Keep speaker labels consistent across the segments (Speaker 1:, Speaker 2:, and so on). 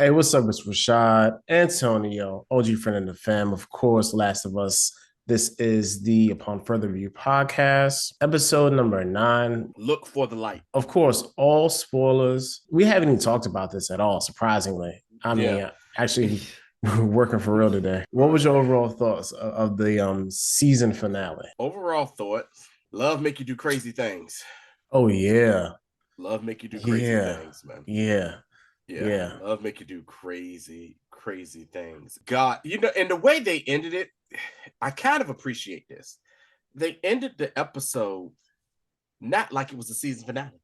Speaker 1: Hey, what's up? It's Rashad, Antonio, OG friend of the fam, of course, Last of Us. This is the Upon Further Review podcast, episode number 9.
Speaker 2: Look for the light.
Speaker 1: Of course, all spoilers. We haven't even talked about this at all, surprisingly. I
Speaker 2: Yeah.
Speaker 1: mean, actually, working for real today. What was your overall thoughts of the season finale?
Speaker 2: Overall thoughts. Love make you do crazy things.
Speaker 1: Oh, yeah.
Speaker 2: Love make you do crazy
Speaker 1: Yeah.
Speaker 2: things, man.
Speaker 1: Yeah.
Speaker 2: Yeah.
Speaker 1: Yeah.
Speaker 2: Love make you do crazy things. God, and the way they ended it, I kind of appreciate this. They ended the episode not like it was a season finale.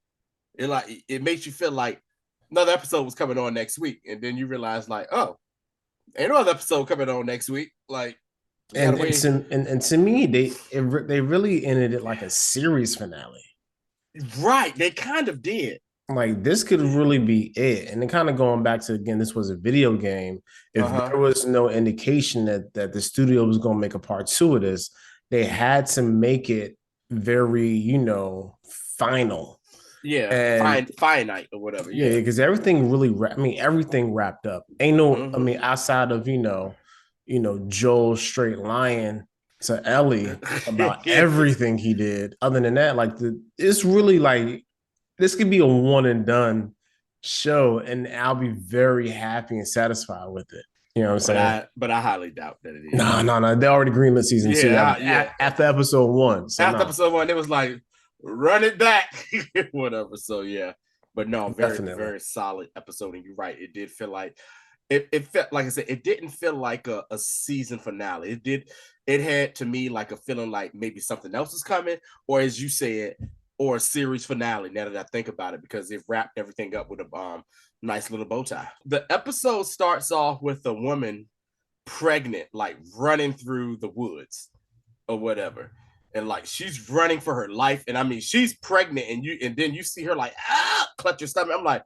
Speaker 2: It makes you feel like another episode was coming on next week, and then you realize like, oh, ain't no other episode coming on next week. Like, you gotta wait.
Speaker 1: And to me, they really ended it like a series finale.
Speaker 2: Right, they kind of did.
Speaker 1: Like this could really be it. And then kind of going back to again, this was a video game. If there was no indication that the studio was going to make a part 2 of this, they had to make it very, final.
Speaker 2: Yeah,
Speaker 1: And
Speaker 2: finite or whatever.
Speaker 1: yeah, because everything really, everything wrapped up. Ain't no, outside of Joel straight lying to Ellie about everything he did. Other than that, it's really like this could be a one and done show, and I'll be very happy and satisfied with it. You know what I'm saying?
Speaker 2: But I highly doubt that it is.
Speaker 1: No. They already greenlit season 2. After episode 1.
Speaker 2: So after episode 1, it was like, run it back, whatever. So yeah, but no, very solid episode. And you're right, it did feel like it felt like I said, it didn't feel like a season finale. It had to me like a feeling like maybe something else is coming, or as you said, or a series finale. Now that I think about it, because it wrapped everything up with a nice little bow tie. The episode starts off with a woman pregnant, like running through the woods or whatever. And like she's running for her life, and I mean she's pregnant, and then you see her like clutch her stomach. I'm like,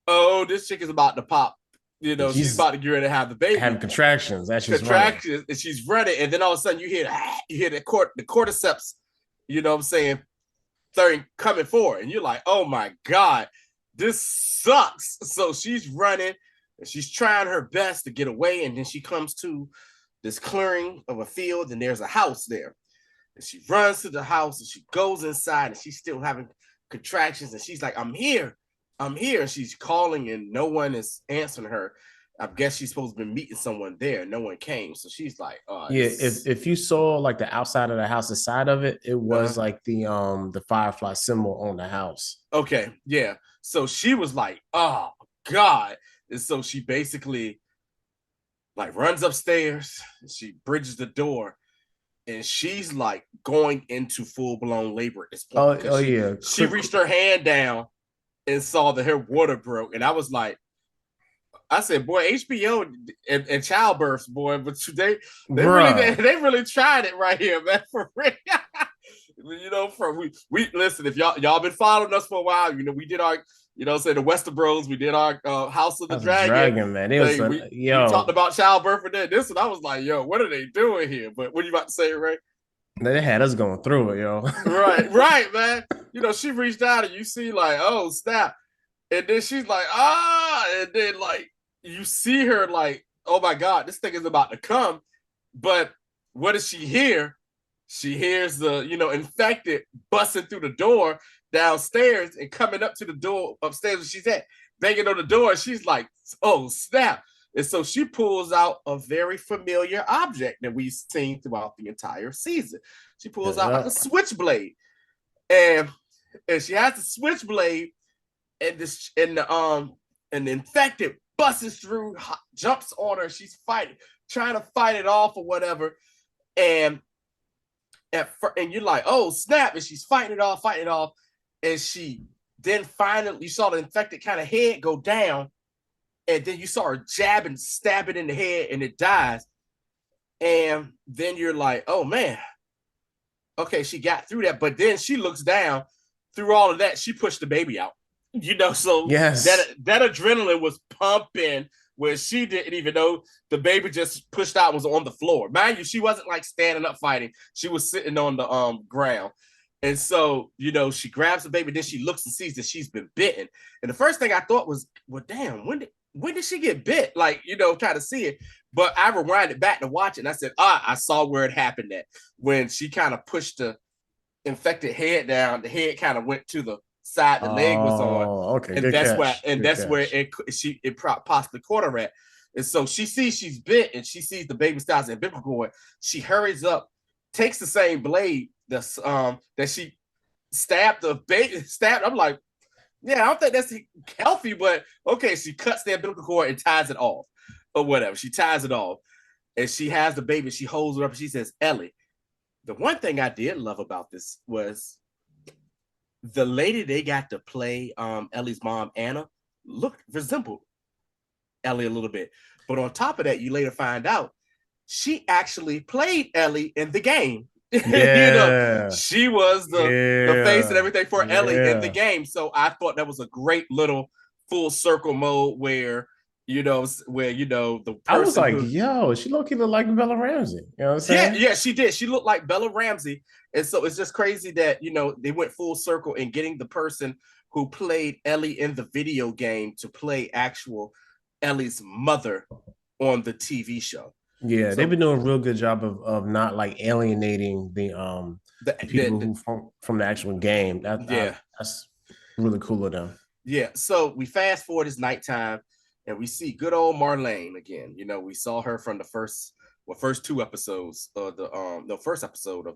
Speaker 2: oh, this chick is about to pop. She's about to get ready to have the baby.
Speaker 1: Having contractions.
Speaker 2: Contractions, and she's running, and then all of a sudden you hear the cordyceps. You know what I'm saying? Coming forward, and you're like, oh my god, this sucks. So she's running, and she's trying her best to get away, and then she comes to this clearing of a field, and there's a house there. And she runs to the house, and she goes inside, and she's still having contractions, and she's like, I'm here. And she's calling, and no one is answering her. I guess she's supposed to be meeting someone there. No one came. So she's like, oh
Speaker 1: yeah. If you saw like the outside of the house, the side of it, it was like the firefly symbol on the house.
Speaker 2: Okay, yeah. So she was like, oh God. And so she basically like runs upstairs, and she bridges the door, and she's like going into full-blown labor at this point.
Speaker 1: Yeah.
Speaker 2: She reached her hand down and saw that her water broke. And I was like, I said, boy, HBO and childbirths, boy, but they really tried it right here, man, for real. We listen, if y'all been following us for a while, we did our, say the Wester Bros, we did our House of the Dragon,
Speaker 1: man.
Speaker 2: We talked about childbirth and then this, and I was like, yo, what are they doing here? But what are you about to say, Ray?
Speaker 1: They had us going through it, yo.
Speaker 2: right, man. She reached out, and you see like, oh snap, and then she's like, and then like you see her like, oh my god, this thing is about to come. But what does she hear? She hears the infected busting through the door downstairs and coming up to the door upstairs where she's at, banging on the door. And she's like, oh snap. And so she pulls out a very familiar object that we've seen throughout the entire season. She pulls out like a switchblade, and she has the switchblade, and the infected busts through, jumps on her. She's trying to fight it off or whatever, and you're like, oh snap! And she's fighting it off, and she then finally, you saw the infected kind of head go down. And then you saw her jab and stab it in the head, and it dies. And then you're like, oh man, okay, she got through that. But then she looks down through all of that. She pushed the baby out, so
Speaker 1: yes,
Speaker 2: that adrenaline was pumping where she didn't even know the baby just pushed out, was on the floor. Mind you, she wasn't like standing up fighting. She was sitting on the ground. And so, she grabs the baby, then she looks and sees that she's been bitten. And the first thing I thought was, well, damn, when did when did she get bit? Like, try to see it. But I rewinded back to watch it and I said, I saw where it happened at. When she kind of pushed the infected head down, the head kind of went to the side the leg was on.
Speaker 1: Oh, okay.
Speaker 2: And
Speaker 1: Good
Speaker 2: that's where
Speaker 1: catch.
Speaker 2: and
Speaker 1: Good
Speaker 2: that's where
Speaker 1: catch.
Speaker 2: it possibly caught her at. And so she sees she's bit and she sees the baby styles and umbilical cord. She hurries up, takes the same blade that she stabbed the baby stabbed. I'm like, yeah, I don't think that's healthy, but okay. She cuts the umbilical cord and ties it off, or whatever. She ties it off, and she has the baby. She holds her up, and she says, "Ellie." The one thing I did love about this was the lady they got to play Ellie's mom, Anna, resembled Ellie a little bit. But on top of that, you later find out she actually played Ellie in the game.
Speaker 1: Yeah.
Speaker 2: She was the face and
Speaker 1: Yeah.
Speaker 2: everything for Ellie in the
Speaker 1: Yeah.
Speaker 2: game. So I thought that was a great little full circle mode where the
Speaker 1: I was
Speaker 2: person
Speaker 1: like,
Speaker 2: who
Speaker 1: yo, she low-key look like Bella Ramsey. You know what I'm
Speaker 2: yeah,
Speaker 1: saying?
Speaker 2: yeah, she did. She looked like Bella Ramsey. And so it's just crazy that, they went full circle in getting the person who played Ellie in the video game to play actual Ellie's mother on the TV show.
Speaker 1: Yeah, they've
Speaker 2: So
Speaker 1: been doing a real good job of not like alienating
Speaker 2: the,
Speaker 1: the
Speaker 2: the,
Speaker 1: people
Speaker 2: the
Speaker 1: who from the actual game.
Speaker 2: yeah,
Speaker 1: That's really cool of them.
Speaker 2: yeah. So we fast forward, it's nighttime and we see good old Marlene again. We saw her from the first two episodes of the first episode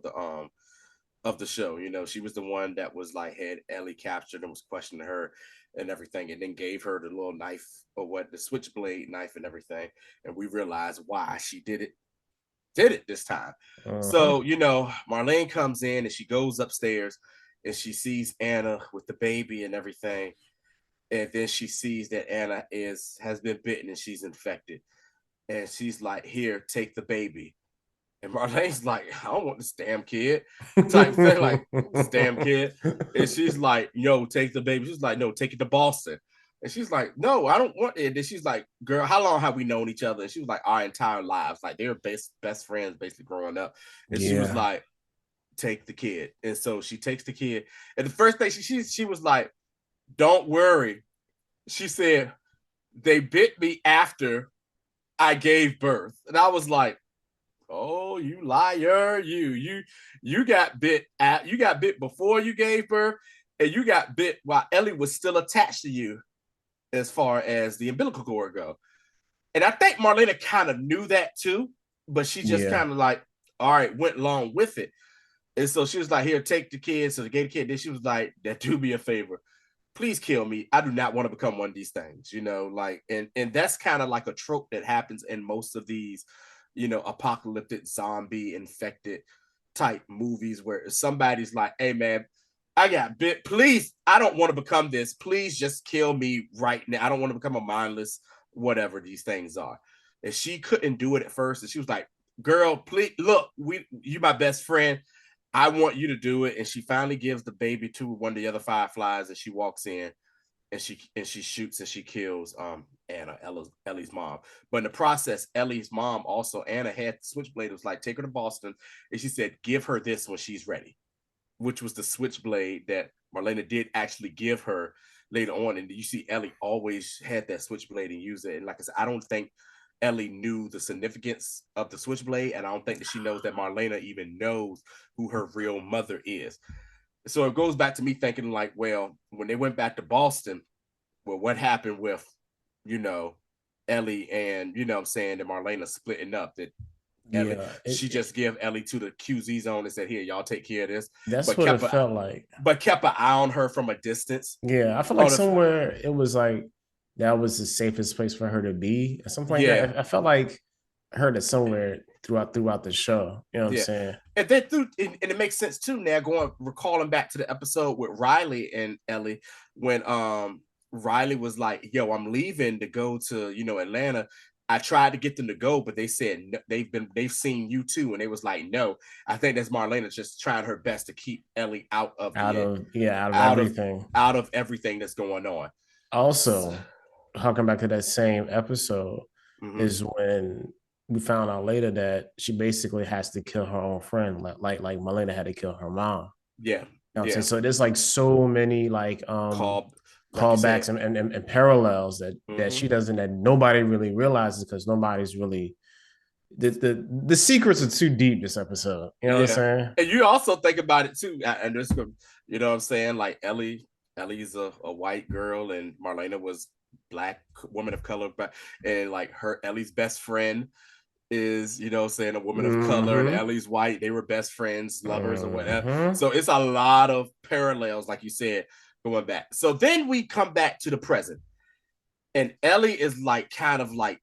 Speaker 2: of the show. She was the one that was like had Ellie captured and was questioning her and everything, and then gave her the little knife or the switchblade knife and everything. And we realized why she did it this time.
Speaker 1: Uh-huh.
Speaker 2: So, Marlene comes in and she goes upstairs and she sees Anna with the baby and everything. And then she sees that Anna has been bitten and she's infected. And she's like, here, take the baby. And Marlene's like, I don't want this damn kid type thing, like this damn kid. And she's like, yo, take the baby. She's like, no, take it to Boston. And she's like, no, I don't want it. And she's like, girl, how long have we known each other? And she was like, our entire lives. Like they were best friends basically growing up. And she was
Speaker 1: Yeah.
Speaker 2: like, take the kid. And so she takes the kid. And the first thing she was like, don't worry. She said, they bit me after I gave birth. And I was like, oh, you liar! You got bit before you gave birth, and you got bit while Ellie was still attached to you, as far as the umbilical cord go. And I think Marlena kind of knew that too, but she just
Speaker 1: Yeah.
Speaker 2: kind of like, all right, went along with it. And so she was like, here, take the kid. So they gave the kid. Then she was like, that do me a favor. Please kill me. I do not want to become one of these things, like, and that's kind of like a trope that happens in most of these, apocalyptic zombie infected type movies where somebody's like, hey man, I got bit. Please, I don't want to become this. Please just kill me right now. I don't want to become a mindless, whatever these things are. And she couldn't do it at first. And she was like, girl, please look, you my best friend. I want you to do it. And she finally gives the baby to one of the other fireflies and she walks in and she shoots and she kills Anna, Ellie's mom. But in the process, Ellie's mom also, Anna had the switchblade. It was like, take her to Boston. And she said, give her this when she's ready, which was the switchblade that Marlena did actually give her later on. And you see Ellie always had that switchblade and used it. And like I said, I don't think Ellie knew the significance of the switchblade. And I don't think that she knows that Marlena even knows who her real mother is. So it goes back to me thinking like, well, when they went back to Boston, well, what happened with, you know, Ellie and, I'm saying, that Marlena splitting up, that Ellie,
Speaker 1: Yeah.
Speaker 2: she just gave Ellie to the QZ zone and said, here, y'all take care of this,
Speaker 1: That's
Speaker 2: but
Speaker 1: what it
Speaker 2: kept
Speaker 1: felt like.
Speaker 2: an eye on her from a distance.
Speaker 1: Yeah, I feel like
Speaker 2: On the
Speaker 1: somewhere it was like that was the safest place for her to be, or something like
Speaker 2: Yeah,
Speaker 1: that. I felt like I heard it somewhere throughout the show. You know what I'm
Speaker 2: yeah.
Speaker 1: saying?
Speaker 2: And then and it makes sense too now, recalling back to the episode with Riley and Ellie, when Riley was like, yo, I'm leaving to go to, Atlanta. I tried to get them to go, but they said no, they've seen you too, and they was like, no. I think that's Marlena just trying her best to keep Ellie out of
Speaker 1: Out of
Speaker 2: out of
Speaker 1: everything.
Speaker 2: everything that's going on.
Speaker 1: Also, harking back to that same episode
Speaker 2: Mm-hmm.
Speaker 1: is when we found out later that she basically has to kill her own friend, like Melena had to kill her mom.
Speaker 2: Yeah,
Speaker 1: You know what I'm saying?
Speaker 2: yeah.
Speaker 1: So there's like so many like
Speaker 2: Call. like you said.
Speaker 1: callbacks and parallels that
Speaker 2: Mm-hmm.
Speaker 1: she doesn't, that nobody really realizes because nobody's really the secrets are too deep this episode. You know what I'm
Speaker 2: Yeah,
Speaker 1: saying?
Speaker 2: and you also think about it too, and this, you know what I'm saying? Like Ellie's a white girl, and Marlena was black woman of color, but and like her Ellie's best friend is, you know, saying a woman of color, and
Speaker 1: Mm-hmm.
Speaker 2: Ellie's white. They were best friends, lovers, or whatever.
Speaker 1: Mm-hmm.
Speaker 2: So it's a lot of parallels, like you said, going back. So then we come back to the present, and Ellie is like kind of like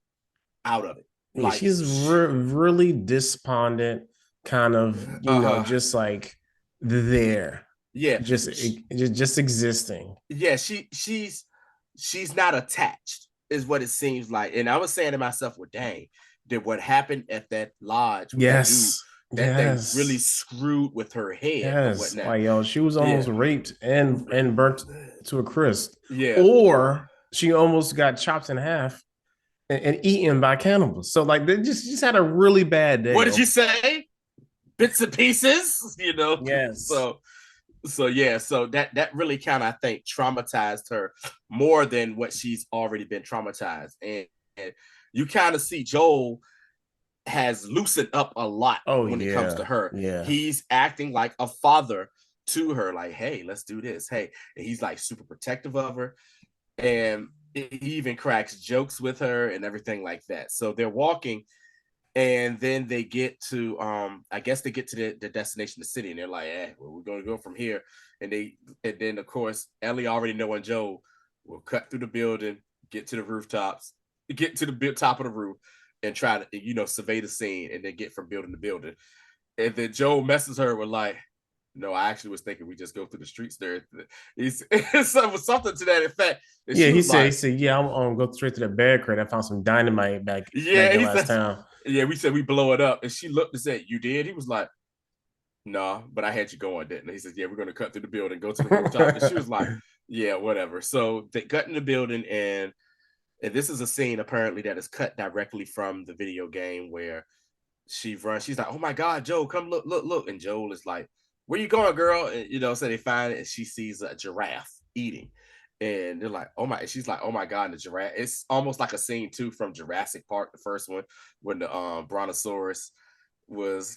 Speaker 2: out of it,
Speaker 1: Yeah,
Speaker 2: like,
Speaker 1: she's really despondent, kind of, just like there,
Speaker 2: yeah,
Speaker 1: just existing.
Speaker 2: yeah, she's not attached, is what it seems like. And I was saying to myself, well, dang, did what happened at that lodge with that dude,
Speaker 1: Yes,
Speaker 2: that thing really
Speaker 1: yes,
Speaker 2: screwed with her head or
Speaker 1: yes.
Speaker 2: whatnot.
Speaker 1: Like, yo, she was almost
Speaker 2: Yeah,
Speaker 1: raped and burnt to a crisp,
Speaker 2: yeah.
Speaker 1: or she almost got chopped in half and eaten by cannibals. So like, they just had a really bad
Speaker 2: What
Speaker 1: day.
Speaker 2: did you say? Bits and pieces, you know.
Speaker 1: Yes.
Speaker 2: So yeah, so that really kind of, I think, traumatized her more than what she's already been traumatized. And you kind of see Joel has loosened up a lot
Speaker 1: Oh
Speaker 2: when it comes to
Speaker 1: yeah,
Speaker 2: her.
Speaker 1: yeah.
Speaker 2: He's acting like a father to her, like, hey, let's do this. Hey, and he's like super protective of her. And he even cracks jokes with her and everything like that. So they're walking, and then they get to I guess they get to the destination, the city, and they're like, well, we're gonna go from here. And then of course Ellie, already knowing Joe, will cut through the building, get to the rooftops, get to the top of the roof, and try to, you know, survey the scene, and then get from building to building. And then Joe messes her with like, no, I actually was thinking we just go through the streets there. He's something to that effect. And
Speaker 1: Yeah,
Speaker 2: she
Speaker 1: he
Speaker 2: was
Speaker 1: said,
Speaker 2: like,
Speaker 1: yeah, I'm go straight to the bear crate. I found some dynamite back
Speaker 2: yeah,
Speaker 1: in
Speaker 2: he
Speaker 1: last
Speaker 2: says,
Speaker 1: town.
Speaker 2: yeah, we said we blow it up. And she looked and said, you did? He was like, no, nah, but I had you going, didn't I? He says, yeah, we're going to cut through the building, go to the rooftop. And she was like, yeah, whatever. So they cut in the building, and this is a scene apparently that is cut directly from the video game where she runs. She's like, oh my God, Joel, come look, look, look. And Joel is like, where you going, girl? And, you know, so they find it, and she sees a giraffe eating. And they're like, oh my, and she's like, oh my God, and the giraffe. It's almost like a scene too from Jurassic Park, the first one, when the brontosaurus was,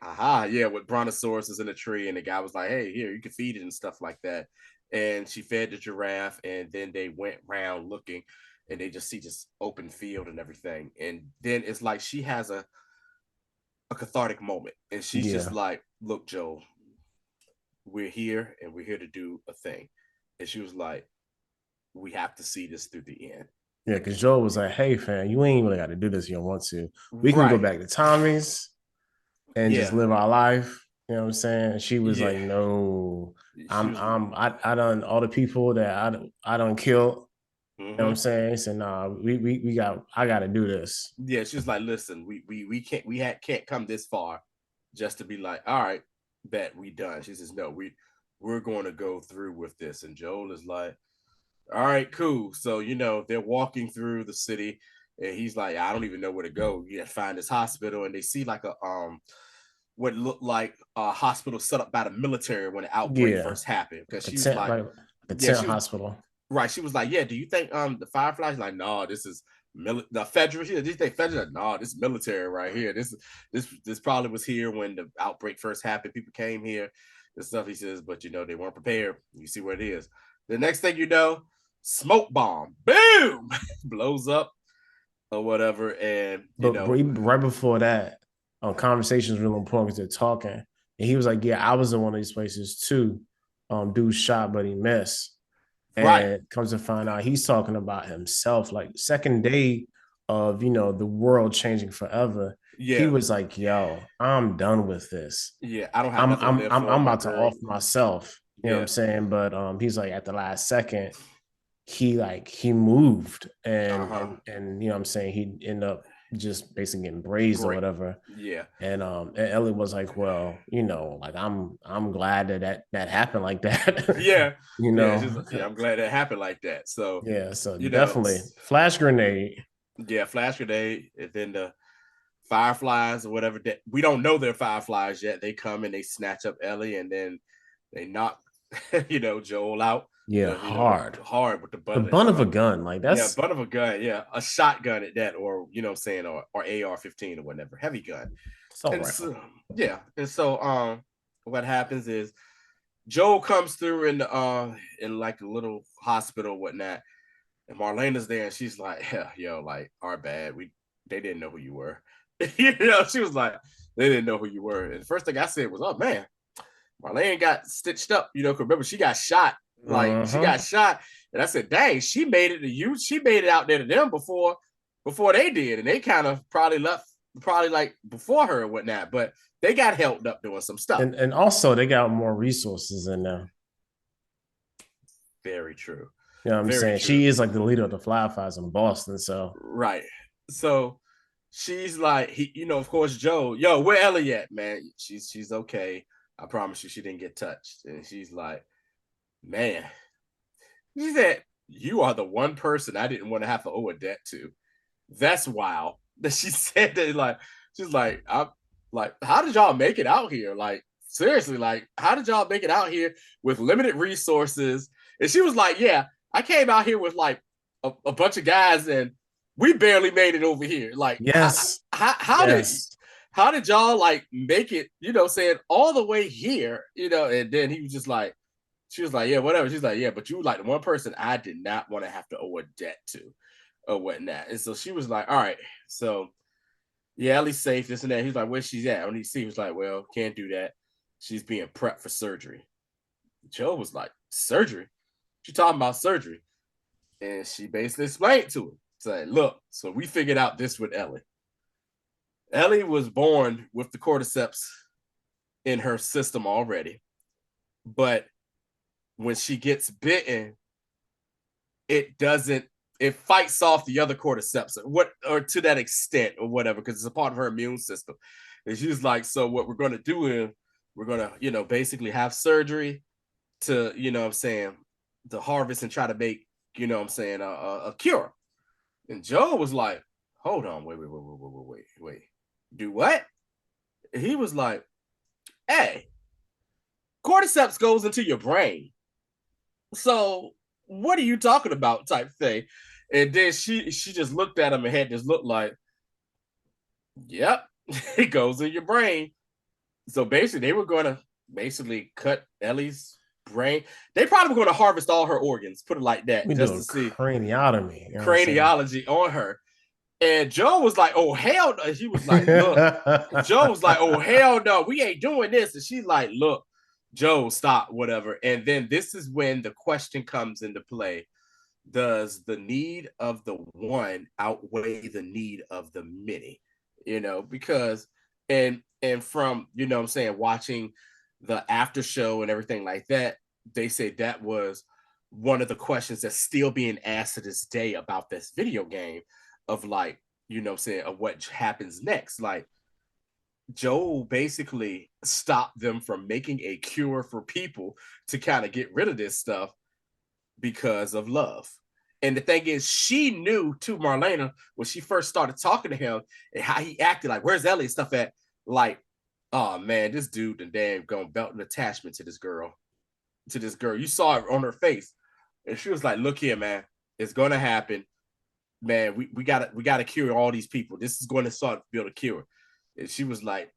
Speaker 2: yeah, with brontosaurus is in a tree, and the guy was like, hey, here, you can feed it and stuff like that. And she fed the giraffe, and then they went around looking, and they just see this open field and everything. And then it's like she has a cathartic moment, and she's just
Speaker 1: Yeah,
Speaker 2: like, look, Joel, we're here, and we're here to do a thing. And she was like, we have to see this through the end.
Speaker 1: yeah. Because Joe was like, hey, fam, you ain't really got to do this. You don't want to. We can go
Speaker 2: Right.
Speaker 1: back to Tommy's and just
Speaker 2: Yeah.
Speaker 1: live our life. You know what I'm saying? And she was
Speaker 2: Yeah.
Speaker 1: like, no,
Speaker 2: She was,
Speaker 1: I done all the people that I done killed. You know what I'm
Speaker 2: mm-hmm.
Speaker 1: saying? He said, nah, I got to do this.
Speaker 2: Yeah, she was like, listen, we can't, can't come this far just to be like, all right, bet we done. She says, no, we're going to go through with this. And Joel is like, all right, cool. So, you know, they're walking through the city, and he's like, I don't even know where to go. You gotta find this hospital. And they see like a what looked like a hospital set up by the military when the outbreak
Speaker 1: Yeah,
Speaker 2: first happened. Because
Speaker 1: like a
Speaker 2: she was
Speaker 1: tent,
Speaker 2: like,
Speaker 1: like a
Speaker 2: yeah,
Speaker 1: tent
Speaker 2: she was
Speaker 1: hospital.
Speaker 2: right. She was like, yeah, do you think the Fireflies? Like, no, this is the federal here. Do you think federal? Like, no, this is military right here. This probably was here when the outbreak first happened. People came here and stuff. He says, but you know, they weren't prepared. You see where it is. The next thing you know, smoke bomb, boom, blows up or whatever. And you
Speaker 1: But
Speaker 2: know,
Speaker 1: right before that, conversations real important because they're talking. And he was like, yeah, I was in one of these places too. Dude shot, but he missed.
Speaker 2: right.
Speaker 1: And comes to find out he's talking about himself. Like second day of, the world changing forever. He
Speaker 2: Yeah.
Speaker 1: was like, yo, I'm done with this.
Speaker 2: Yeah. I don't have nothing to live for,
Speaker 1: I'm
Speaker 2: my
Speaker 1: about to off
Speaker 2: girl.
Speaker 1: myself. You know what I'm
Speaker 2: Yeah.
Speaker 1: saying? But he's like at the last second, he moved
Speaker 2: Uh-huh.
Speaker 1: and you know what I'm saying, he ended up just basically getting grazed or
Speaker 2: Great.
Speaker 1: whatever.
Speaker 2: Yeah.
Speaker 1: And Ellie was like, well, like I'm glad that happened like that.
Speaker 2: Yeah.
Speaker 1: you
Speaker 2: Yeah.
Speaker 1: know
Speaker 2: Just, yeah. I'm glad that happened like that. So,
Speaker 1: yeah, so
Speaker 2: you know,
Speaker 1: definitely flash grenade.
Speaker 2: yeah, flash grenade, and then the fireflies or whatever, that we don't know they're fireflies yet. They come and they snatch up Ellie, and then they knock, you know, Joel out.
Speaker 1: Yeah, hard.
Speaker 2: Hard with the
Speaker 1: The
Speaker 2: butt.
Speaker 1: butt of a gun, like
Speaker 2: Yeah,
Speaker 1: that's
Speaker 2: butt of a gun. Yeah, a shotgun at that, or you know what I'm saying, or AR-15 or whatever, heavy gun.
Speaker 1: so
Speaker 2: And
Speaker 1: rifle.
Speaker 2: so yeah, and so what happens is Joel comes through in like a little hospital or whatnot, and Marlena's there, and she's like, yeah, yo, like our bad. They didn't know who you were. She was like, they didn't know who you were. And the first thing I said was, oh man, Marlene got stitched up, cause remember she got shot. Like she
Speaker 1: Uh-huh.
Speaker 2: got shot. And I said, dang, she made it to you. She made it out there to them before they did. And they kind of probably left probably like before her and whatnot. But they got held up doing some stuff.
Speaker 1: And also they got more resources in there.
Speaker 2: Very true.
Speaker 1: You know what I'm
Speaker 2: Very
Speaker 1: saying?
Speaker 2: true.
Speaker 1: She is like the leader of the Fly Fies in Boston. So
Speaker 2: Right. So she's like, of course, Joe, yo, where Ellie at, man? She's okay. I promise you she didn't get touched. And she's like, man, she said, you are the one person I didn't want to have to owe a debt to. That's wild. That she said that, like, she's like, I'm like, how did y'all make it out here? Like, seriously, like, how did y'all make it out here with limited resources? And she was like, yeah, I came out here with like a bunch of guys and we barely made it over here. Like,
Speaker 1: yes.
Speaker 2: how how did y'all like make it, saying all the way here, and then he was just like, she was like, yeah, whatever. She's like, yeah, but you were like the one person I did not want to have to owe a debt to or whatnot. And so she was like, all right, so yeah, Ellie's safe, this and that. He's like, where's she at? When he was like, well, can't do that. She's being prepped for surgery. Joe was like, surgery? She talking about surgery. And she basically explained to him, saying, look, so we figured out this with Ellie. Ellie was born with the cordyceps in her system already. But when she gets bitten, it fights off the other cordyceps or to that extent or whatever, because it's a part of her immune system. And she's like, so what we're going to do is we're going to, basically have surgery to, to harvest and try to make, a cure. And Joe was like, hold on, wait. Do what? And he was like, hey, cordyceps goes into your brain. So what are you talking about? Type thing. And then she just looked at him and had this look like, yep, it goes in your brain. So basically, they were going to basically cut Ellie's brain. They probably were going to harvest all her organs, put it like that,
Speaker 1: We
Speaker 2: just
Speaker 1: do a
Speaker 2: to see
Speaker 1: craniotomy. You know
Speaker 2: craniology on her. And Joe was like, oh, hell no. He was like, look, Joe was like, oh, hell no, we ain't doing this. And she's like, look, Joe, stop, whatever. And then this is when the question comes into play. Does the need of the one outweigh the need of the many? Because and from, watching the after show and everything like that, they said that was one of the questions that's still being asked to this day about this video game of like, of what happens next. Like, Joel basically stopped them from making a cure for people to kind of get rid of this stuff because of love. And the thing is, she knew to Marlena when she first started talking to him and how he acted, like, where's Ellie and stuff at? Like, oh man, this dude and damn gonna belt an attachment to this girl. You saw it on her face. And she was like, look here, man, it's gonna happen. Man, we gotta cure all these people. This is going to start to build a cure. And she was like,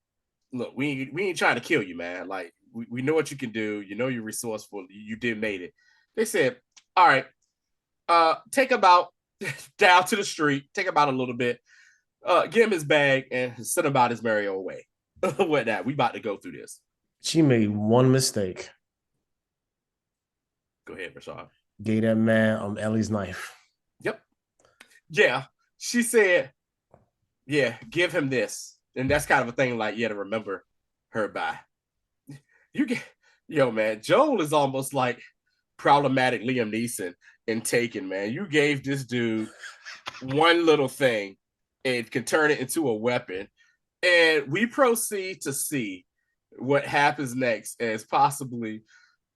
Speaker 2: look, we ain't trying to kill you, man. Like, we know what you can do. You're resourceful. You did made it. They said, all right, take him out down to the street, take him out a little bit, give him his bag and send him out his merry old way. With that, we about to go through this.
Speaker 1: She made one mistake.
Speaker 2: Go ahead, Rashad.
Speaker 1: Gave that man Ellie's knife.
Speaker 2: Yep. Yeah. She said, yeah, give him this. And that's kind of a thing like, yeah, to remember her by. Yo, man, Joel is almost like problematic Liam Neeson in Taken, man. You gave this dude one little thing and can turn it into a weapon. And we proceed to see what happens next as possibly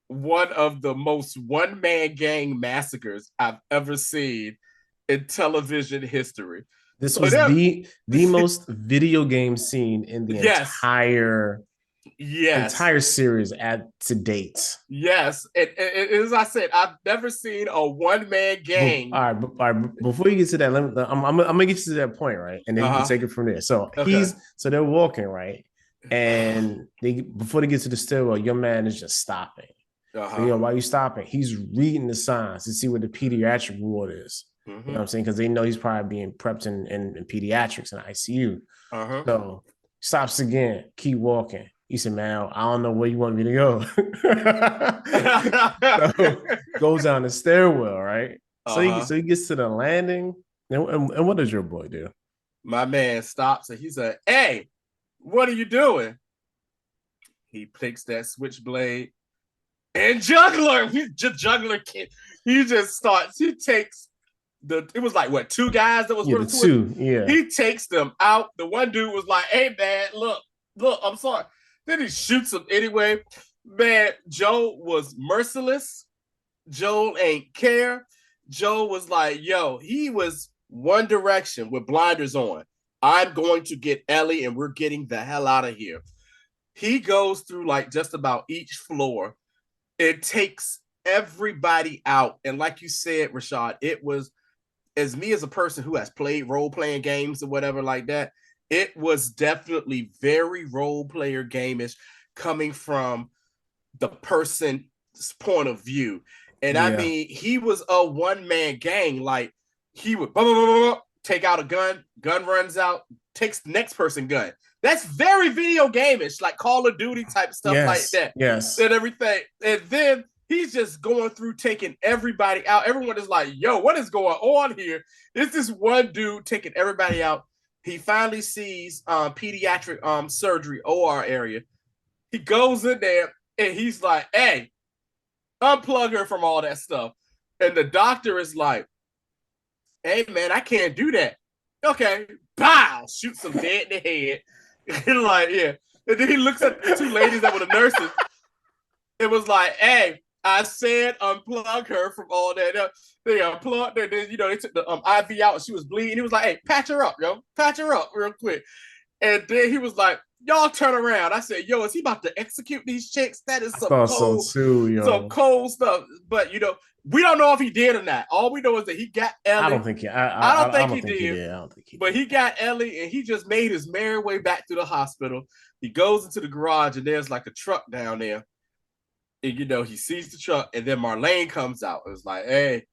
Speaker 2: one of the most one-man gang massacres I've ever seen in television history.
Speaker 1: This was the most video game scene in the
Speaker 2: yes,
Speaker 1: entire
Speaker 2: Yes.
Speaker 1: Entire series at to date.
Speaker 2: Yes. And as I said, I've never seen a one-man gang.
Speaker 1: Before you get to that, I'm gonna get you to that point, right? And then you can
Speaker 2: Uh-huh.
Speaker 1: take it from there. So
Speaker 2: Okay.
Speaker 1: so they're walking, right? And before they get to the stairwell, your man is just stopping. So,
Speaker 2: Uh-huh.
Speaker 1: why you stopping? He's reading the signs to see what the pediatric ward is. You know what
Speaker 2: Mm-hmm.
Speaker 1: I'm saying? Because they know he's probably being prepped in pediatrics and ICU.
Speaker 2: Uh-huh.
Speaker 1: So stops again, keep walking. He said, man, I don't know where you want me to go. So goes down the stairwell, right?
Speaker 2: Uh-huh.
Speaker 1: So he gets to the landing. And what does your boy do?
Speaker 2: My man stops and he said, "Hey, what are you doing?" He picks that switchblade and juggler. He's just juggler kid. He just starts. He takes it was like what, two guys that was
Speaker 1: Yeah, the
Speaker 2: running to it.
Speaker 1: two. Yeah.
Speaker 2: He takes them out. The one dude was like, "Hey man, look, I'm sorry." Then he shoots him anyway. Man, Joe was merciless. Joel ain't care. Joel was like, yo, he was one direction with blinders on. I'm going to get Ellie and we're getting the hell out of here. He goes through like just about each floor. It takes everybody out. And like you said, Rashad, it was, as me as a person who has played role playing games or whatever like that, it was definitely very role player gameish coming from the person's point of view. And I
Speaker 1: Yeah.
Speaker 2: mean, he was a one man gang. Like he would take out a gun, gun runs out, takes the next person gun. That's very video gameish, like Call of Duty type stuff like
Speaker 1: Yes.
Speaker 2: that
Speaker 1: Yes.
Speaker 2: and everything. And then he's just going through taking everybody out. Everyone is like, yo, what is going on here? It's this one dude taking everybody out. He finally sees pediatric surgery OR area. He goes in there and he's like, hey, unplug her from all that stuff. And the doctor is like, hey, man, I can't do that. Okay, pow, shoots him dead in the head. And like, yeah. And then he looks at the two ladies that were the nurses. It was like, hey, I said unplug her from all that. They unplugged her. Then, they took the IV out and she was bleeding. He was like, hey, patch her up, yo. Patch her up real quick. And then he was like, y'all turn around. I said, yo, is he about to execute these chicks? That is
Speaker 1: I thought so too,
Speaker 2: some
Speaker 1: yo.
Speaker 2: cold stuff. But we don't know if he did or not. All we know is that he got
Speaker 1: I
Speaker 2: Ellie.
Speaker 1: don't think he.
Speaker 2: I don't
Speaker 1: I
Speaker 2: think
Speaker 1: don't
Speaker 2: he
Speaker 1: think he
Speaker 2: did,
Speaker 1: did. I don't think he
Speaker 2: but
Speaker 1: did.
Speaker 2: he got Ellie and he just made his merry way back to the hospital. He goes into the garage and there's like a truck down there. And he sees the truck and then Marlene comes out. It was like, hey,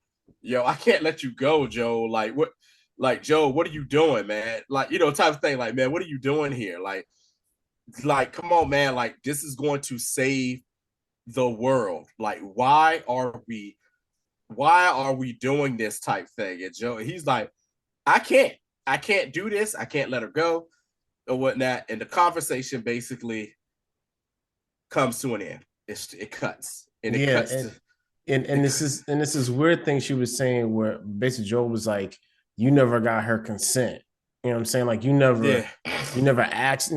Speaker 2: yo, I can't let you go, Joe. Like, what? Like, Joe, what are you doing, man? Like, type of thing. Like, man, what are you doing here? Like, come on, man. Like, this is going to save the world. Like, why are we doing this type thing? And Joe, he's like, I can't do this. I can't let her go or whatnot. And the conversation basically comes to an end. It cuts and it
Speaker 1: Yeah,
Speaker 2: cuts to
Speaker 1: and this is weird thing she was saying where basically Joe was like, you never got her consent. You know what I'm saying? Like
Speaker 2: yeah,
Speaker 1: you never asked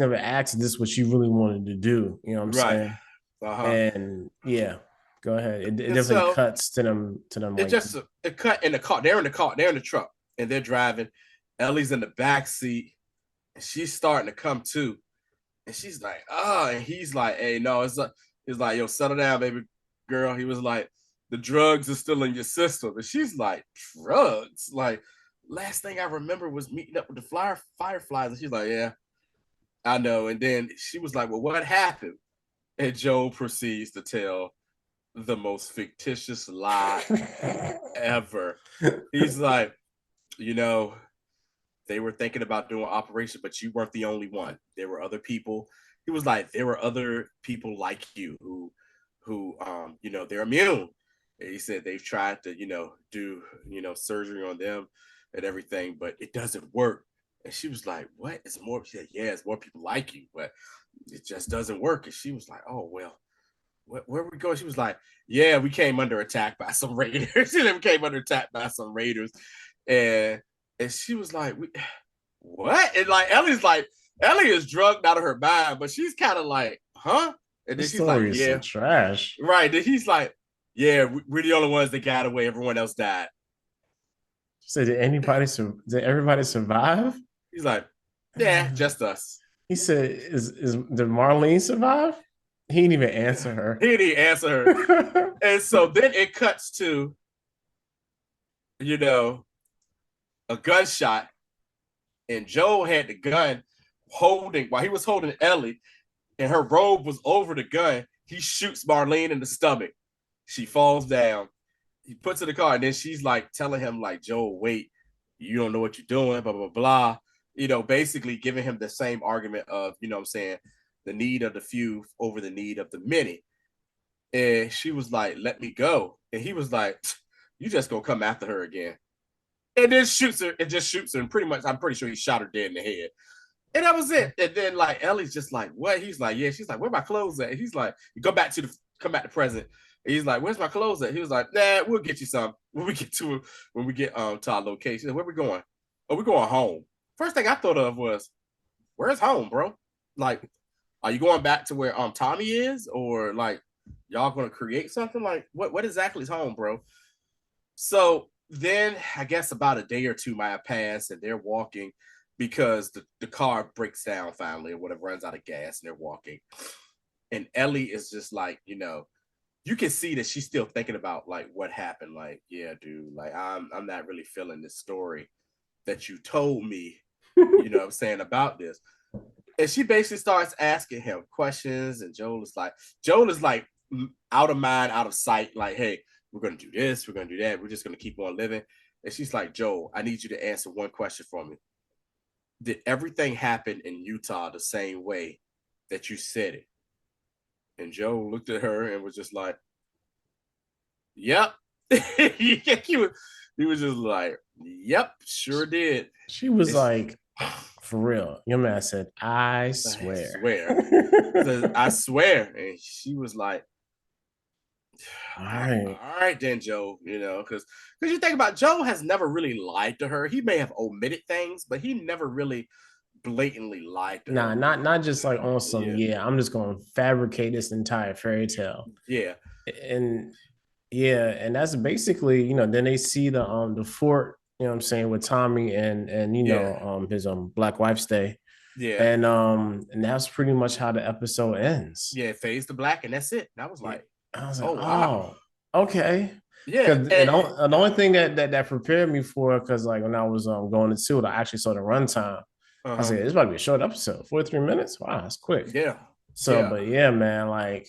Speaker 1: this what she really wanted to do. You know what I'm
Speaker 2: right.
Speaker 1: saying?
Speaker 2: Uh-huh.
Speaker 1: And yeah, go ahead. It
Speaker 2: And
Speaker 1: definitely
Speaker 2: so
Speaker 1: cuts to them
Speaker 2: it
Speaker 1: like
Speaker 2: just it cut in the car. They're in the car. They're in the truck and they're driving. Ellie's in the back seat and she's starting to come to. And she's like, oh, and he's like, hey, no, he's like, yo, settle down, baby girl. He was like, the drugs are still in your system. And she's like, drugs? Like, last thing I remember was meeting up with the fireflies. And she's like, yeah, I know. And then she was like, well, what happened? And Joe proceeds to tell the most fictitious lie ever. He's like, you know, they were thinking about doing operation, but you weren't the only one. There were other people. He was like, there were other people like you who they're immune. And he said they've tried to, do, surgery on them and everything, but it doesn't work. And she was like, what? It's more, she said, yeah, it's more people like you, but it just doesn't work. And she was like, oh, well, where are we going? She was like, yeah, we came under attack by some raiders. She said we came under attack by some raiders. And she was like, what? And like Ellie is drugged out of her mind, but she's kind of like, huh? And then
Speaker 1: this
Speaker 2: she's like,
Speaker 1: story is
Speaker 2: yeah,
Speaker 1: some trash.
Speaker 2: right. Then he's like, yeah, we're the only ones that got away. Everyone else died.
Speaker 1: She said, did everybody survive?
Speaker 2: He's like, yeah, just us.
Speaker 1: He said, "Is did Marlene survive?" He didn't even answer
Speaker 2: He
Speaker 1: her.
Speaker 2: didn't even answer her. And so then it cuts to, you know, a gunshot, and Joel had the gun holding while he was holding Ellie, and her robe was over the gun. He shoots Marlene in the stomach. She falls down. He puts her in the car, and then she's like telling him, like, Joel, wait, you don't know what you're doing, blah, blah, blah. Basically giving him the same argument of, what I'm saying, the need of the few over the need of the many. And she was like, let me go. And he was like, you just gonna come after her again. And then shoots her and just shoots her. And pretty much, I'm pretty sure he shot her dead in the head. And that was it. And then like Ellie's just like, what? He's like, yeah. She's like, where my clothes at? And he's like, come back to present. And he's like, where's my clothes at? He was like, nah, we'll get you some when we get to our location. Where we going? Oh, we're going home. First thing I thought of was, where's home, bro? Like, are you going back to where Tommy is? Or like y'all gonna create something? Like what exactly is home, bro? So then I guess about a day or two might have passed, and they're walking because the car breaks down finally, or whatever, runs out of gas, and they're walking. And Ellie is just like, you can see that she's still thinking about like what happened. Like, yeah, dude, like I'm not really feeling this story that you told me, what I'm saying, about this. And she basically starts asking him questions, and Joel is like out of mind, out of sight, like, hey, we're gonna do this, we're gonna do that, we're just gonna keep on living. And she's like, Joel, I need you to answer one question for me. Did everything happen in Utah the same way that you said it? And Joe looked at her and was just like, yep. he was just like, yep, sure did.
Speaker 1: She was
Speaker 2: It's,
Speaker 1: like, for real. Your man said, I
Speaker 2: I
Speaker 1: swear.
Speaker 2: swear. I swear. And she was like,
Speaker 1: All right.
Speaker 2: all right then, Joe, because you think about, Joe has never really lied to her. He may have omitted things, but he never really blatantly lied to
Speaker 1: Nah,
Speaker 2: her.
Speaker 1: not just like on some,
Speaker 2: Yeah.
Speaker 1: yeah, I'm just gonna fabricate this entire fairy tale.
Speaker 2: Yeah.
Speaker 1: And yeah, and that's basically, then they see the fort, what I'm saying, with Tommy and
Speaker 2: Yeah.
Speaker 1: his black wife stay.
Speaker 2: Yeah.
Speaker 1: And that's pretty much how the episode ends.
Speaker 2: Yeah. It fades to black, and that's it. And I was
Speaker 1: Yeah.
Speaker 2: like,
Speaker 1: I was like,
Speaker 2: oh wow.
Speaker 1: oh, okay.
Speaker 2: Yeah.
Speaker 1: Because the only thing that prepared me for it, because like when I was going into it, I actually saw the runtime. I
Speaker 2: Uh-huh.
Speaker 1: said, this might be a short episode, 43 minutes. Wow, that's quick.
Speaker 2: Yeah.
Speaker 1: So,
Speaker 2: Yeah.
Speaker 1: but yeah, man, like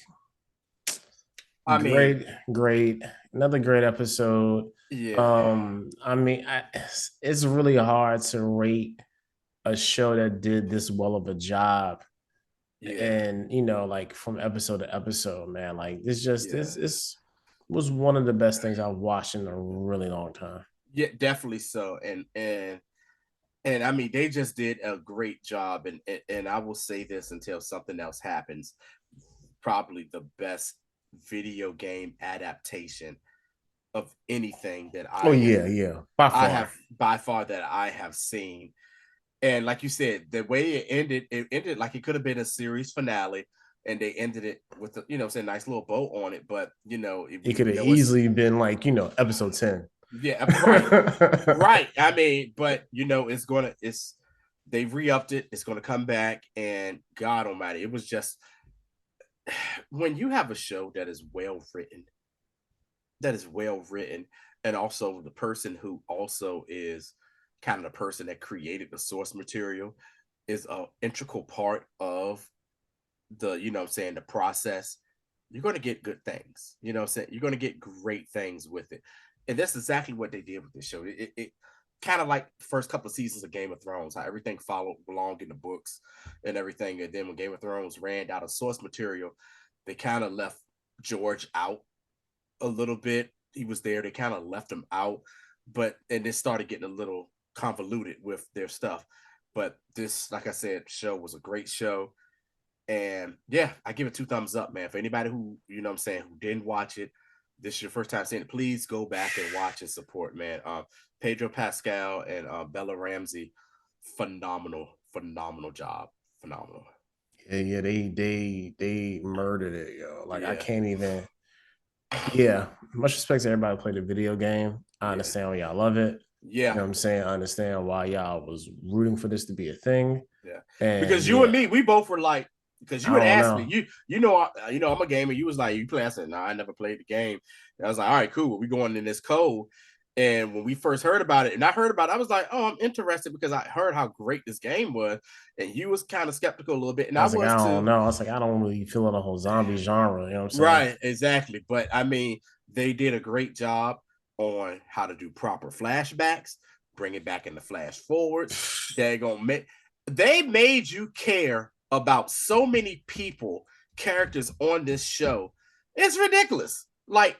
Speaker 2: I mean,
Speaker 1: great, another great episode.
Speaker 2: yeah.
Speaker 1: I mean, it's really hard to rate a show that did this well of a job,
Speaker 2: Yeah.
Speaker 1: and like from episode to episode, man, like
Speaker 2: Yeah.
Speaker 1: this was one of the best things I've watched in a really long time.
Speaker 2: Yeah, definitely so. And I mean, they just did a great job. And I will say this until something else happens. Probably the best video game adaptation of anything that
Speaker 1: Oh yeah, yeah, by
Speaker 2: I
Speaker 1: far.
Speaker 2: have by far that I have seen. And like you said, the way it ended like it could have been a series finale, and they ended it with a, say, nice little bow on it. But
Speaker 1: It could
Speaker 2: we
Speaker 1: have
Speaker 2: know it's,
Speaker 1: easily been like episode 10.
Speaker 2: yeah, right, right. I mean, but it's they re-upped it. It's gonna come back, and God Almighty, it was just, when you have a show that is well written, and also the person who also is kind of the person that created the source material is an integral part of the, I'm saying, the process. You're going to get good things. I'm saying, you're going to get great things with it. And that's exactly what they did with this show. It kind of like the first couple of seasons of Game of Thrones, how everything followed along in the books and everything. And then when Game of Thrones ran out of source material, they kind of left George out a little bit. He was there. They kind of left him out, and it started getting a little convoluted with their stuff. But this, like I said, show was a great show. And yeah, I give it 2 thumbs up, man. For anybody who, what I'm saying, who didn't watch it, this is your first time seeing it, please go back and watch and support, man. Pedro Pascal and Bella Ramsey, phenomenal, phenomenal job. Phenomenal.
Speaker 1: Yeah, yeah, they murdered it, yo. Like I
Speaker 2: Yeah.
Speaker 1: can't even. Yeah, much respect to everybody who played the video game. I
Speaker 2: Yeah.
Speaker 1: understand why y'all love it.
Speaker 2: Yeah.
Speaker 1: What I'm saying? I understand why y'all was rooting for this to be a thing.
Speaker 2: Yeah.
Speaker 1: And
Speaker 2: Because you and me, we both were like, because you
Speaker 1: I
Speaker 2: had
Speaker 1: don't
Speaker 2: asked me,
Speaker 1: know.
Speaker 2: I'm a gamer. You was like, you play? I said, no, I never played the game. And I was like, all right, cool. We going in this code. And when we first heard about it, and I heard about it, I was like, oh, I'm interested because I heard how great this game was. And you was kind of skeptical a little bit, and
Speaker 1: I
Speaker 2: I
Speaker 1: was like, I
Speaker 2: was
Speaker 1: don't
Speaker 2: too.
Speaker 1: know. I was like, I don't really feel the whole zombie genre. You know what I'm saying?
Speaker 2: Right, exactly. But I mean, they did a great job on how to do proper flashbacks, bring it back in the flash forwards. They made you care about so many people, characters on this show. It's ridiculous. Like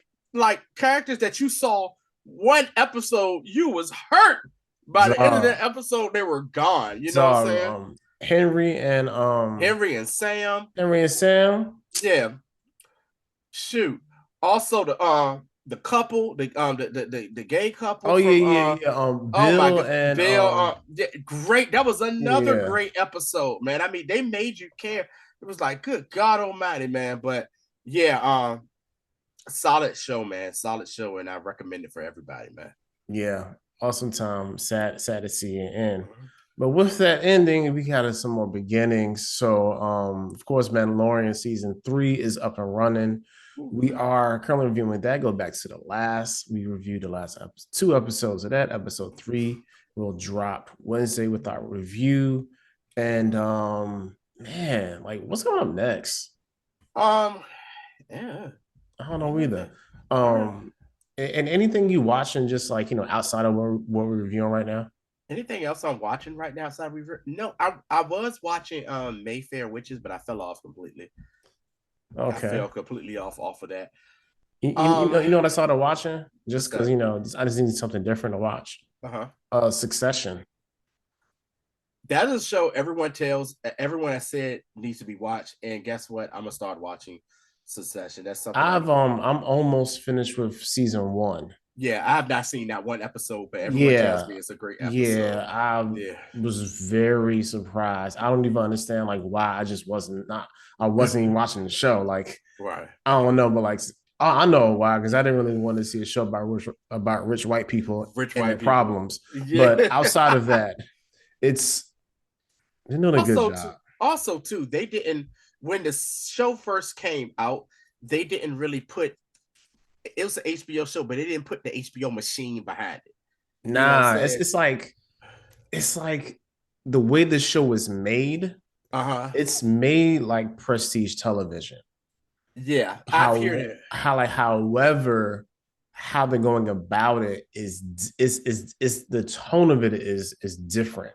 Speaker 2: characters that you saw one episode, you was hurt. By the end of the
Speaker 1: Zara,
Speaker 2: episode, they were gone. You know what I'm
Speaker 1: Zara,
Speaker 2: saying?
Speaker 1: Henry and
Speaker 2: Henry and Sam.
Speaker 1: Henry and Sam.
Speaker 2: Yeah, shoot. Also the couple, the gay couple
Speaker 1: Oh yeah,
Speaker 2: from
Speaker 1: yeah, yeah.
Speaker 2: oh my
Speaker 1: Bill
Speaker 2: god,
Speaker 1: and
Speaker 2: Bill, yeah, great. That was another
Speaker 1: yeah,
Speaker 2: great episode, man. I mean, they made you care. It was like, good God Almighty, man. But yeah, solid show, man. Solid show, and I recommend it for everybody, man.
Speaker 1: yeah. Awesome time. Sad to see it end. But with that ending, we got some more beginnings. So, of course, Mandalorian season 3 is up and running. We are currently reviewing that. Go back to the last. We reviewed the last 2 episodes of that. Episode 3 will drop Wednesday with our review. And man, like, what's going on next?
Speaker 2: Yeah,
Speaker 1: I don't know either. Um, and anything you watching just like outside of what we're reviewing right now?
Speaker 2: anything else I'm watching right now? No, I was watching Mayfair Witches, but I fell off completely. I
Speaker 1: Okay.
Speaker 2: fell completely off of that.
Speaker 1: You know what I started watching just
Speaker 2: What's
Speaker 1: because
Speaker 2: that?
Speaker 1: I just need something different to watch.
Speaker 2: Uh-huh.
Speaker 1: Succession.
Speaker 2: That is a show everyone has said needs to be watched. And guess what? I'm gonna start watching Succession. That's something
Speaker 1: I'm almost finished with season 1.
Speaker 2: yeah, I have not seen that one episode, but everyone tells
Speaker 1: Yeah,
Speaker 2: me it's a great episode.
Speaker 1: yeah. I
Speaker 2: Yeah.
Speaker 1: was very surprised. I don't even understand like why I wasn't even watching the show. Like
Speaker 2: Right.
Speaker 1: I don't know, but like I know why because I didn't really want to see a show about rich white people
Speaker 2: Rich
Speaker 1: and their
Speaker 2: white people.
Speaker 1: problems. But
Speaker 2: Yeah.
Speaker 1: outside of that, it's they're doing a good job.
Speaker 2: Also too, they didn't when the show first came out, they didn't really put it was an HBO show, but they didn't put the HBO machine behind it. You know what I'm
Speaker 1: Nah,
Speaker 2: saying?
Speaker 1: it's like the way the show is made.
Speaker 2: Uh-huh.
Speaker 1: It's made like prestige television.
Speaker 2: Yeah, I've heard it.
Speaker 1: However, how they're going about it is the tone of it is different.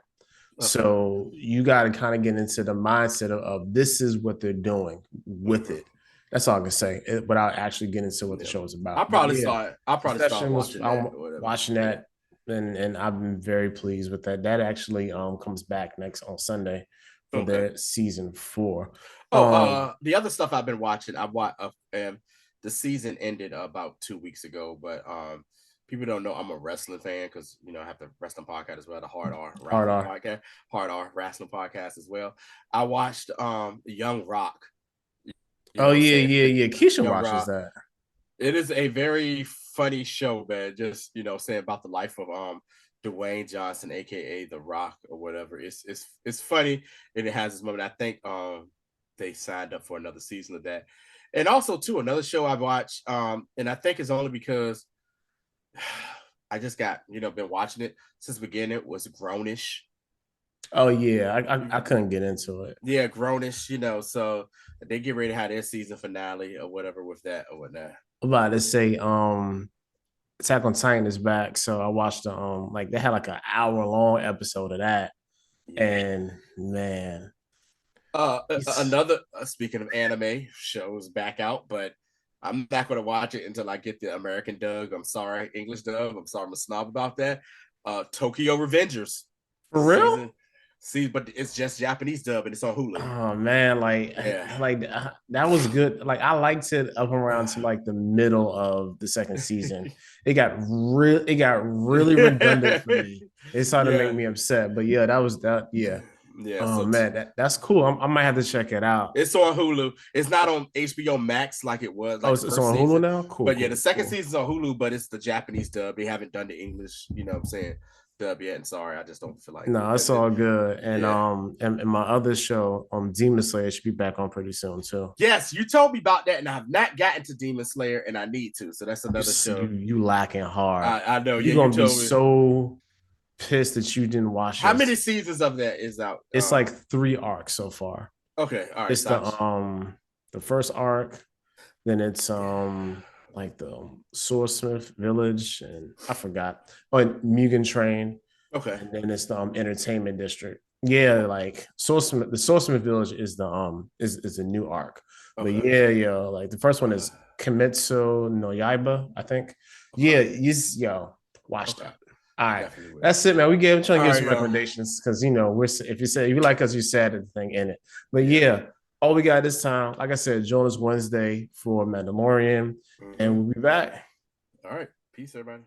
Speaker 2: Okay.
Speaker 1: So you got to kind of get into the mindset of this is what they're doing with it. That's all I can say without actually getting into what the show is about.
Speaker 2: I'll probably start watching that.
Speaker 1: Watching that, and I've been very pleased with that. That actually comes back next on Sunday for their season 4.
Speaker 2: The other stuff I've been watching, the season ended about 2 weeks ago, but people don't know I'm a wrestling fan because I have the wrestling podcast as well, the Hard R podcast, Hard R wrestling podcast as well. I watched Young Rock.
Speaker 1: Oh yeah, yeah, yeah. Keisha
Speaker 2: Young
Speaker 1: watches
Speaker 2: Rock.
Speaker 1: that.
Speaker 2: It is a very funny show, man. Just saying about the life of Dwayne Johnson, aka The Rock, or whatever. It's funny and it has this moment. I think they signed up for another season of that. And also too, another show I've watched, and I think it's only because I just got been watching it since the beginning, was Grownish.
Speaker 1: Oh yeah, I couldn't get into it.
Speaker 2: Yeah, Grownish, so they get ready to have their season finale or whatever with that or whatnot.
Speaker 1: I'm about to say Attack on Titan is back, so I watched the like they had like an hour-long episode of that. Yeah. And man,
Speaker 2: another speaking of anime shows back out, but I'm not going to watch it until I get the American dub. I'm sorry, English dub. I'm sorry, I'm a snob about that. Tokyo Revengers.
Speaker 1: For real?
Speaker 2: See, but it's just Japanese dub and it's on Hulu.
Speaker 1: Oh man, like that was good. Like I liked it up around to like the middle of the second season. It got really redundant for me. It started to make me upset. But yeah, that was that. Yeah.
Speaker 2: Yeah.
Speaker 1: Oh man, that's cool. I might have to check it out.
Speaker 2: It's on Hulu. It's not on HBO Max like it was. Like
Speaker 1: it's on Hulu now. Cool.
Speaker 2: But yeah, the second season's on Hulu, but it's the Japanese dub. They haven't done the English. You know what I'm saying? dub yet. And sorry, I just don't feel like
Speaker 1: No, it's all good. And
Speaker 2: yeah.
Speaker 1: and my other show, Demon Slayer, should be back on pretty soon too.
Speaker 2: Yes, you told me about that, and I have not gotten to Demon Slayer, and I need to. So that's another show.
Speaker 1: You lacking hard.
Speaker 2: I know. Yeah,
Speaker 1: You're
Speaker 2: you
Speaker 1: gonna be
Speaker 2: told me.
Speaker 1: so pissed that you didn't watch
Speaker 2: How many
Speaker 1: this.
Speaker 2: seasons of that is out?
Speaker 1: It's like 3 arcs so far.
Speaker 2: Okay, all right.
Speaker 1: It's the first arc, then it's like the Swordsmith Village, and I forgot. Oh, and Mugen Train,
Speaker 2: Okay.
Speaker 1: and then it's the Entertainment District. Yeah, like the Swordsmith Village is the is a new arc. But
Speaker 2: Okay.
Speaker 1: yeah, like the first one is Kimetsu no Yaiba, I think.
Speaker 2: Okay.
Speaker 1: Yeah, watch
Speaker 2: Okay.
Speaker 1: that. All right, that's it, man. We trying to give some recommendations because we're if you like us, you said anything in it. But yeah, all we got this time, like I said, join us Wednesday for Mandalorian, and we'll be back.
Speaker 2: All right, peace, everybody.